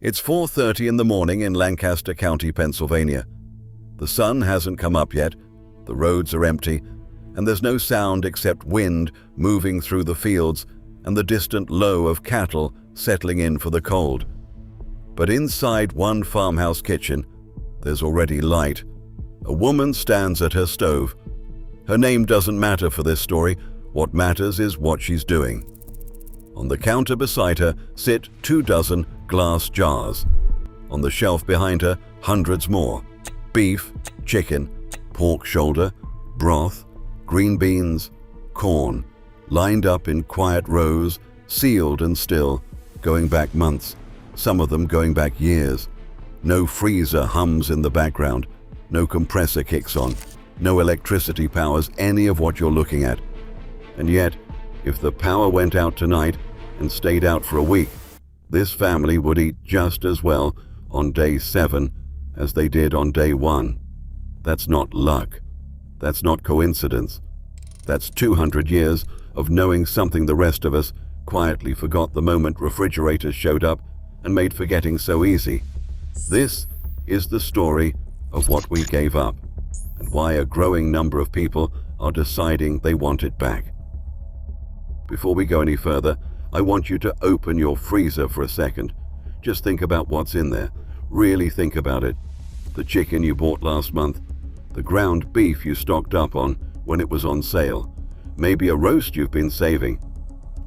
It's 4:30 in the morning in Lancaster County, Pennsylvania. The sun hasn't come up yet, the roads are empty, and there's no sound except wind moving through the fields and the distant low of cattle settling in for the cold. But inside one farmhouse kitchen, there's already light. A woman stands at her stove. Her name doesn't matter for this story. What matters is what she's doing. On the counter beside her sit 24 glass jars. On the shelf behind her, hundreds more. Beef, chicken, pork shoulder, broth, green beans, corn, lined up in quiet rows, sealed and still, going back months, some of them going back years. No freezer hums in the background, no compressor kicks on, no electricity powers any of what you're looking at. And yet, if the power went out tonight and stayed out for a week, this family would eat just as well on day 7 as they did on day 1. That's not luck. That's not coincidence. That's 200 years of knowing something the rest of us quietly forgot the moment refrigerators showed up and made forgetting so easy. This is the story of what we gave up and why a growing number of people are deciding they want it back. Before we go any further, I want you to open your freezer for a second. Just think about what's in there. Really think about it. The chicken you bought last month, the ground beef you stocked up on when it was on sale, maybe a roast you've been saving.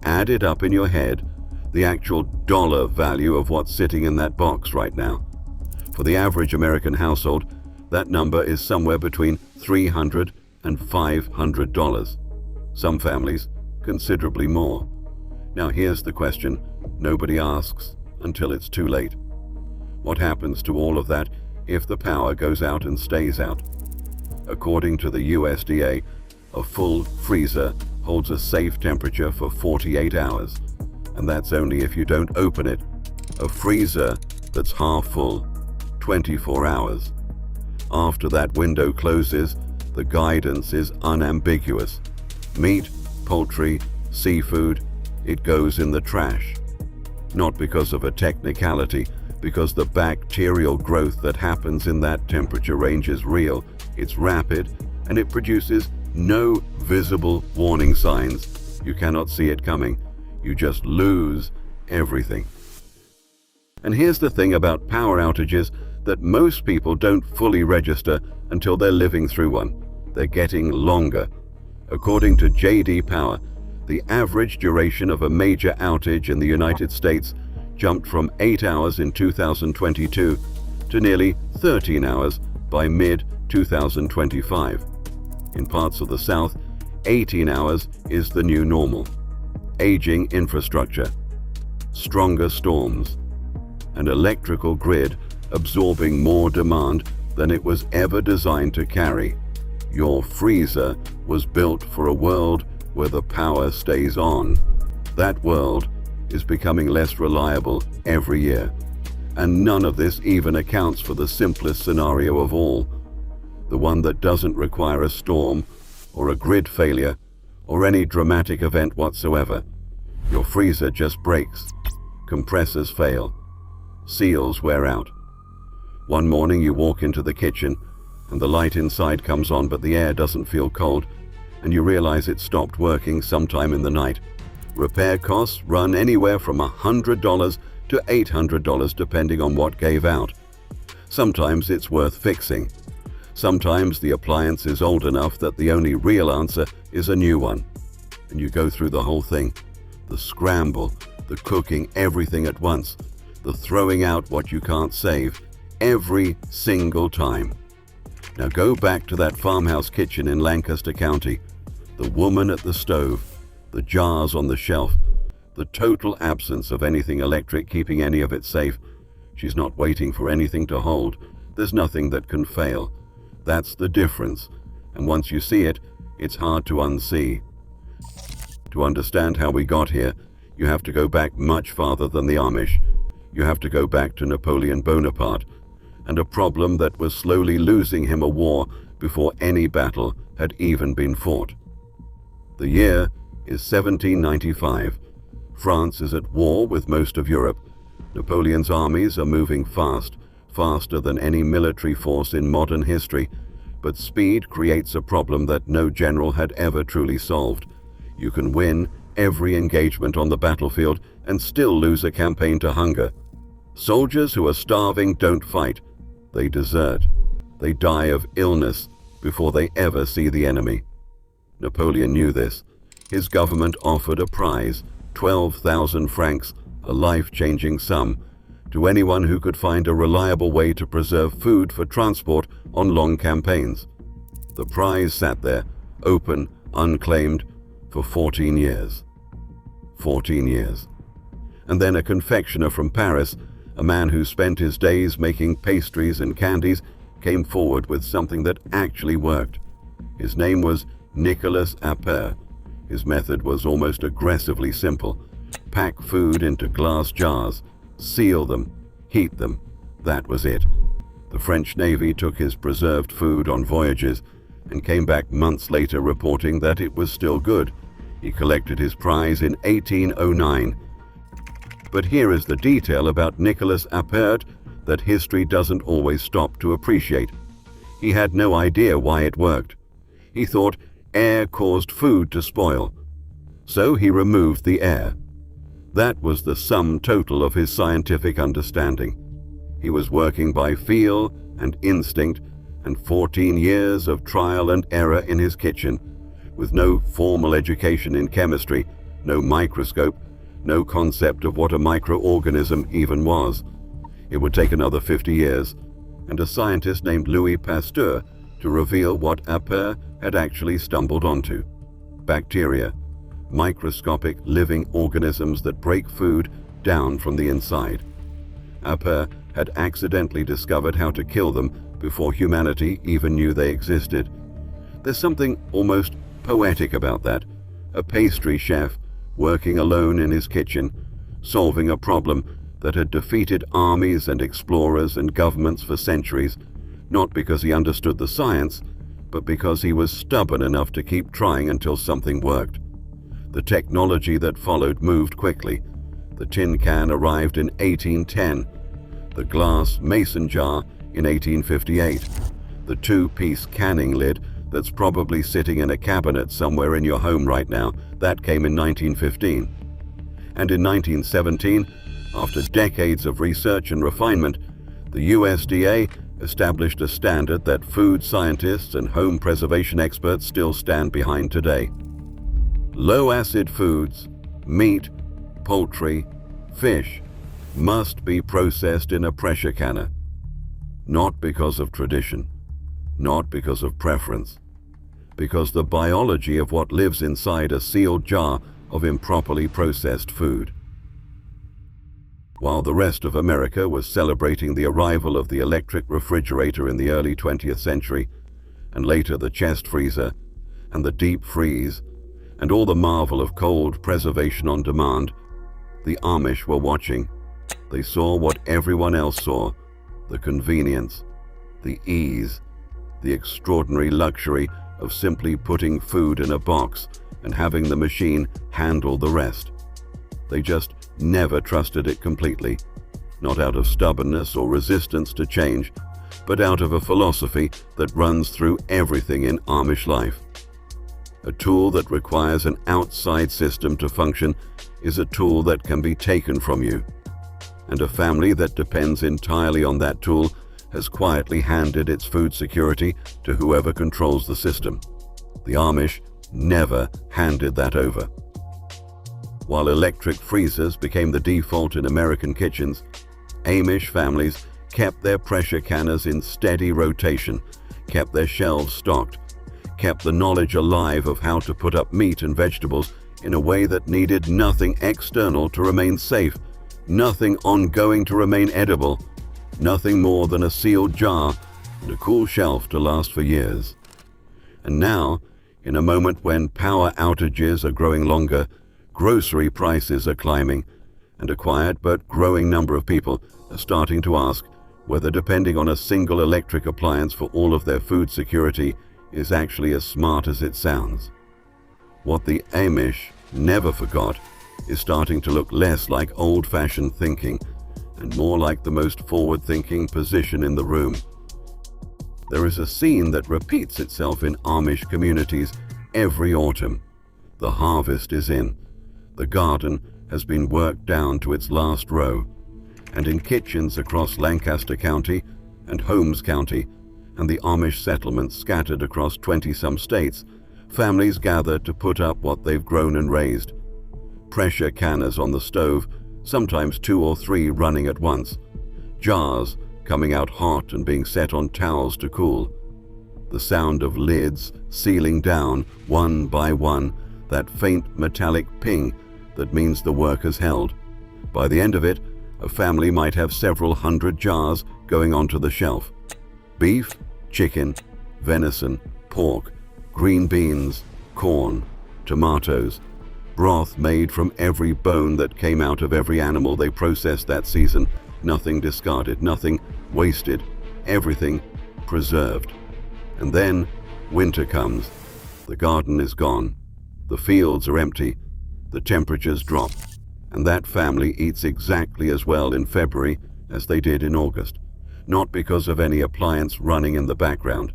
Add it up in your head, the actual dollar value of what's sitting in that box right now. For the average American household, that number is somewhere between $300 and $500. Some families, considerably more. Now here's the question nobody asks until it's too late. What happens to all of that if the power goes out and stays out? According to the USDA, a full freezer holds a safe temperature for 48 hours, and that's only if you don't open it. A freezer that's half full, 24 hours. After that window closes, the guidance is unambiguous. Meat, poultry, seafood, it goes in the trash. Not because of a technicality, because the bacterial growth that happens in that temperature range is real, it's rapid, and it produces no visible warning signs. You cannot see it coming. You just lose everything. And here's the thing about power outages that most people don't fully register until they're living through one. They're getting longer. According to J.D. Power, the average duration of a major outage in the United States jumped from 8 hours in 2022 to nearly 13 hours by mid-2025. In parts of the South, 18 hours is the new normal. Aging infrastructure, stronger storms, an electrical grid absorbing more demand than it was ever designed to carry. Your freezer was built for a world where the power stays on. That world is becoming less reliable every year, and none of this even accounts for the simplest scenario of all, the one that doesn't require a storm or a grid failure or any dramatic event whatsoever. Your freezer just breaks, compressors fail, seals wear out. One morning you walk into the kitchen and the light inside comes on, but the air doesn't feel cold, and you realize it stopped working sometime in the night. Repair costs run anywhere from $100 to $800 depending on what gave out. Sometimes it's worth fixing. Sometimes the appliance is old enough that the only real answer is a new one. And you go through the whole thing. The scramble, the cooking everything at once, the throwing out what you can't save, every single time. Now go back to that farmhouse kitchen in Lancaster County, the woman at the stove, the jars on the shelf, the total absence of anything electric keeping any of it safe. She's not waiting for anything to hold. There's nothing that can fail. That's the difference. And once you see it, it's hard to unsee. To understand how we got here, you have to go back much farther than the Amish. You have to go back to Napoleon Bonaparte, and a problem that was slowly losing him a war before any battle had even been fought. The year is 1795. France is at war with most of Europe, Napoleon's armies are moving fast, faster than any military force in modern history, but speed creates a problem that no general had ever truly solved. You can win every engagement on the battlefield and still lose a campaign to hunger. Soldiers who are starving don't fight. They desert. They die of illness before they ever see the enemy. Napoleon knew this. His government offered a prize, 12,000 francs, a life-changing sum, to anyone who could find a reliable way to preserve food for transport on long campaigns. The prize sat there, open, unclaimed, for 14 years. 14 years. And then a confectioner from Paris, a man who spent his days making pastries and candies, came forward with something that actually worked. His name was Nicolas Appert. His method was almost aggressively simple. Pack food into glass jars, seal them, heat them. That was it. The French Navy took his preserved food on voyages and came back months later reporting that it was still good. He collected his prize in 1809. But here is the detail about Nicolas Appert that history doesn't always stop to appreciate. He had no idea why it worked. He thought air caused food to spoil. So he removed the air. That was the sum total of his scientific understanding. He was working by feel and instinct and 14 years of trial and error in his kitchen, with no formal education in chemistry, no microscope, no concept of what a microorganism even was. It would take another 50 years, and a scientist named Louis Pasteur to reveal what Appert had actually stumbled onto. Bacteria, microscopic living organisms that break food down from the inside. Appert had accidentally discovered how to kill them before humanity even knew they existed. There's something almost poetic about that. A pastry chef working alone in his kitchen, solving a problem that had defeated armies and explorers and governments for centuries, not because he understood the science, but because he was stubborn enough to keep trying until something worked. The technology that followed moved quickly. The tin can arrived in 1810, the glass mason jar in 1858, the two-piece canning lid that's probably sitting in a cabinet somewhere in your home right now, that came in 1915. And in 1917, after decades of research and refinement, the USDA established a standard that food scientists and home preservation experts still stand behind today. Low-acid foods, meat, poultry, fish, must be processed in a pressure canner. Not because of tradition, not because of preference, because the biology of what lives inside a sealed jar of improperly processed food. While the rest of America was celebrating the arrival of the electric refrigerator in the early 20th century, and later the chest freezer, and the deep freeze, and all the marvel of cold preservation on demand, the Amish were watching. They saw what everyone else saw, the convenience, the ease, the extraordinary luxury of simply putting food in a box and having the machine handle the rest. They just never trusted it completely, not out of stubbornness or resistance to change, but out of a philosophy that runs through everything in Amish life. A tool that requires an outside system to function is a tool that can be taken from you. And a family that depends entirely on that tool has quietly handed its food security to whoever controls the system. The Amish never handed that over. While electric freezers became the default in American kitchens, Amish families kept their pressure canners in steady rotation, kept their shelves stocked, kept the knowledge alive of how to put up meat and vegetables in a way that needed nothing external to remain safe, nothing ongoing to remain edible, nothing more than a sealed jar and a cool shelf to last for years. And now, in a moment when power outages are growing longer, grocery prices are climbing, and a quiet but growing number of people are starting to ask whether depending on a single electric appliance for all of their food security is actually as smart as it sounds. What the Amish never forgot is starting to look less like old-fashioned thinking and more like the most forward-thinking position in the room. There is a scene that repeats itself in Amish communities every autumn. The harvest is in. The garden has been worked down to its last row, and in kitchens across Lancaster County and Holmes County and the Amish settlements scattered across 20-some states, families gather to put up what they've grown and raised. Pressure canners on the stove, sometimes 2 or 3 running at once. Jars coming out hot and being set on towels to cool. The sound of lids sealing down one by one, that faint metallic ping that means the work has held. By the end of it, a family might have several hundred jars going onto the shelf. Beef, chicken, venison, pork, green beans, corn, tomatoes, broth made from every bone that came out of every animal they processed that season, nothing discarded, nothing wasted, everything preserved. And then winter comes. The garden is gone. The fields are empty. The temperatures drop. And that family eats exactly as well in February as they did in August. Not because of any appliance running in the background.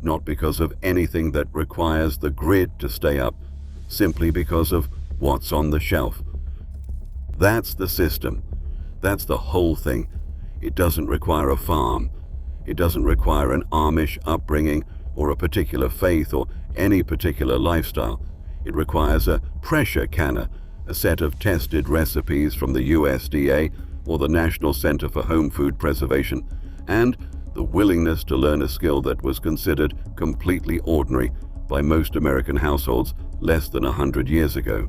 Not because of anything that requires the grid to stay up. Simply because of what's on the shelf. That's the system. That's the whole thing. It doesn't require a farm. It doesn't require an Amish upbringing or a particular faith or any particular lifestyle. It requires a pressure canner, a set of tested recipes from the USDA or the National Center for Home Food Preservation, and the willingness to learn a skill that was considered completely ordinary by most American households less than 100 years ago.